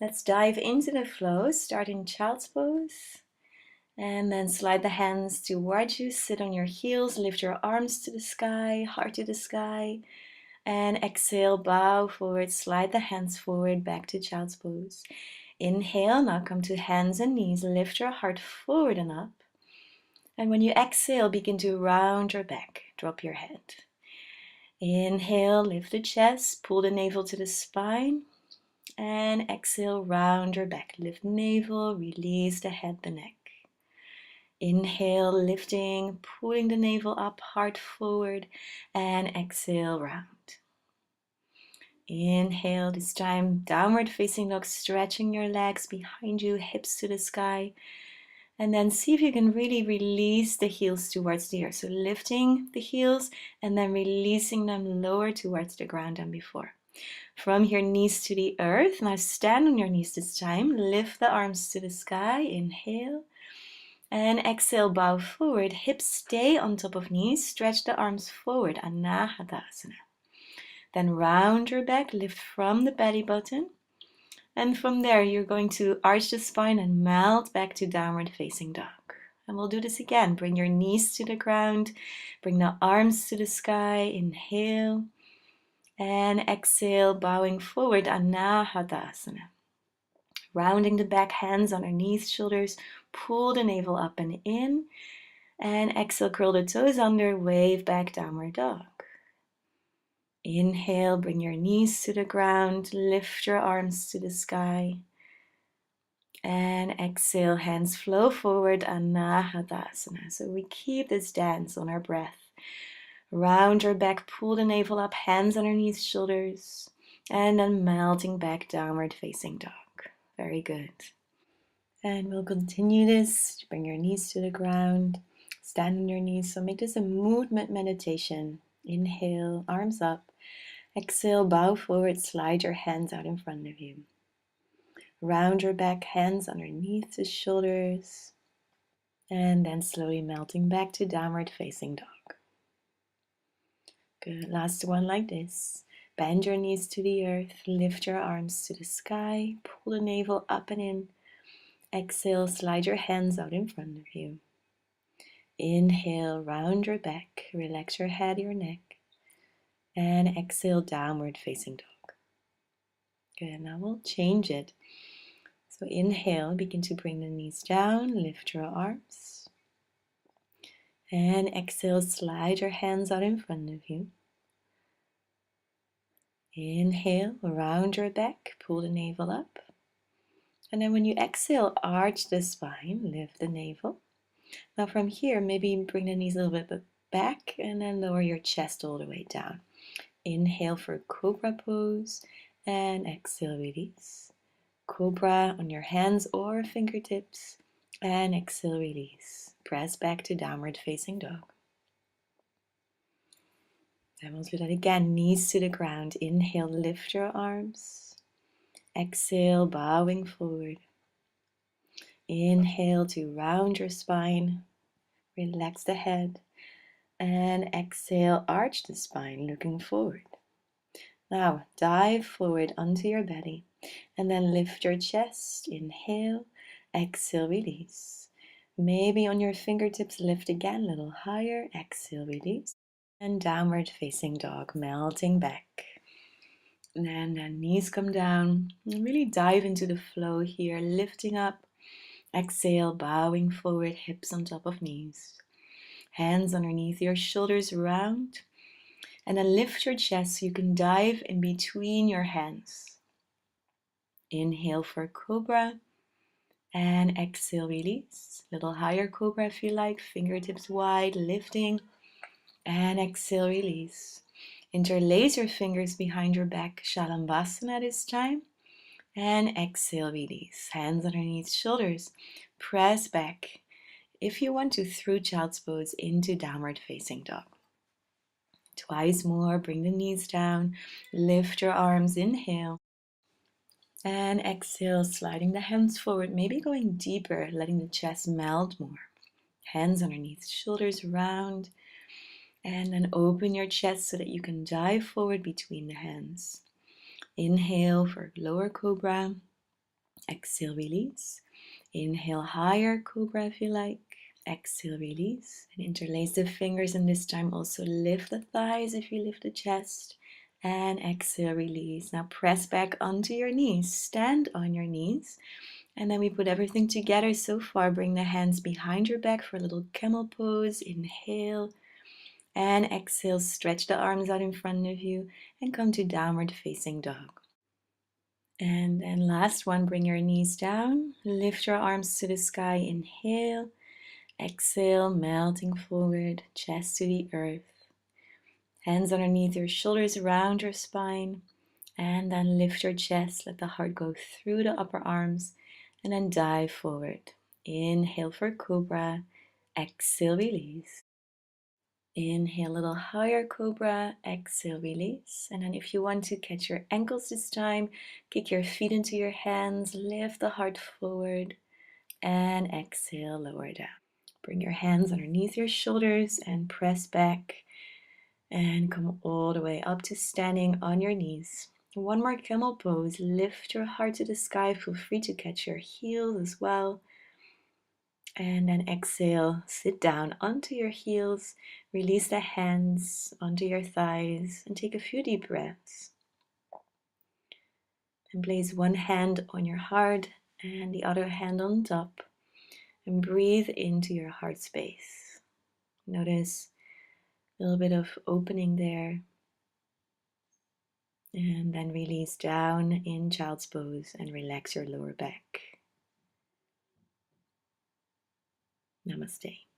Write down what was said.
Let's dive into the flow, start in child's pose. And then slide the hands towards you, sit on your heels, lift your arms to the sky, heart to the sky. And exhale, bow forward, slide the hands forward, back to child's pose. Inhale, now come to hands and knees, lift your heart forward and up. And when you exhale, begin to round your back, drop your head. Inhale, lift the chest, pull the navel to the spine. And exhale, round your back, lift navel, release the head, the neck. Inhale, lifting, pulling the navel up, heart forward, and exhale, round. Inhale, this time, downward facing dog, stretching your legs behind you, hips to the sky. And then see if you can really release the heels towards the earth. So lifting the heels and then releasing them lower towards the ground than before. From your knees to the earth, now stand on your knees this time, lift the arms to the sky, inhale. And exhale, bow forward, hips stay on top of knees, stretch the arms forward, Anahata. Then round your back, lift from the belly button. And from there, you're going to arch the spine and melt back to downward facing dog. And we'll do this again. Bring your knees to the ground, bring the arms to the sky, inhale. And exhale, bowing forward, Anahata. Rounding the back, hands underneath shoulders, pull the navel up and in. And exhale, curl the toes under, wave back, downward dog. Inhale, bring your knees to the ground, lift your arms to the sky. And exhale, hands flow forward, Anahata. So we keep this dance on our breath. Round your back, pull the navel up, hands underneath shoulders. And then melting back, downward facing dog. Very good. And we'll continue this. Bring your knees to the ground. Stand on your knees. So make this a movement meditation. Inhale, arms up. Exhale, bow forward. Slide your hands out in front of you. Round your back, hands underneath the shoulders. And then slowly melting back to downward facing dog. Good. Last one like this. Bend your knees to the earth. Lift your arms to the sky. Pull the navel up and in. Exhale, slide your hands out in front of you. Inhale, round your back, relax your head, your neck. And exhale, downward facing dog. Good, now we'll change it. So inhale, begin to bring the knees down, lift your arms. And exhale, slide your hands out in front of you. Inhale, round your back, pull the navel up. And then when you exhale, arch the spine, lift the navel. Now from here, maybe bring the knees a little bit back and then lower your chest all the way down. Inhale for Cobra pose and exhale, release. Cobra on your hands or fingertips and exhale, release. Press back to downward facing dog. Then we'll do that again, knees to the ground. Inhale, lift your arms. Exhale, bowing forward. Inhale to round your spine, relax the head, and exhale, arch the spine, looking forward. Now, dive forward onto your belly, and then lift your chest. Inhale, exhale, release. Maybe on your fingertips, lift again, a little higher. Exhale, release. And downward facing dog, melting back. And then knees come down. And really dive into the flow here, lifting up. Exhale, bowing forward, hips on top of knees. Hands underneath your shoulders, round. And then lift your chest so you can dive in between your hands. Inhale for Cobra. And exhale, release. Little higher Cobra if you like. Fingertips wide, lifting. And exhale, release. Interlace your fingers behind your back. Shalambhasana this time. And exhale, release. Hands underneath shoulders. Press back. If you want to, through child's pose into downward facing dog. Twice more. Bring the knees down. Lift your arms. Inhale. And exhale, sliding the hands forward. Maybe going deeper, letting the chest melt more. Hands underneath shoulders, round. And then open your chest so that you can dive forward between the hands. Inhale for lower Cobra. Exhale, release. Inhale, higher cobra if you like. Exhale, release. And interlace the fingers, and this time also lift the thighs if you lift the chest. And exhale, release. Now press back onto your knees. Stand on your knees. And then we put everything together so far. Bring the hands behind your back for a little camel pose. Inhale. And exhale, stretch the arms out in front of you and come to downward facing dog. And then last one, bring your knees down, lift your arms to the sky, inhale, exhale, melting forward, chest to the earth. Hands underneath your shoulders, around your spine, and then lift your chest, let the heart go through the upper arms, and then dive forward. Inhale for cobra, exhale, release. Inhale, a little higher cobra, exhale, release. And then if you want to catch your ankles this time, kick your feet into your hands, lift the heart forward, and exhale, lower down. Bring your hands underneath your shoulders and press back and come all the way up to standing on your knees. One more camel pose, lift your heart to the sky, feel free to catch your heels as well. And then exhale, sit down onto your heels, release the hands onto your thighs, and take a few deep breaths. And place one hand on your heart and the other hand on top. And breathe into your heart space. Notice a little bit of opening there. And then release down in child's pose and relax your lower back. Namaste.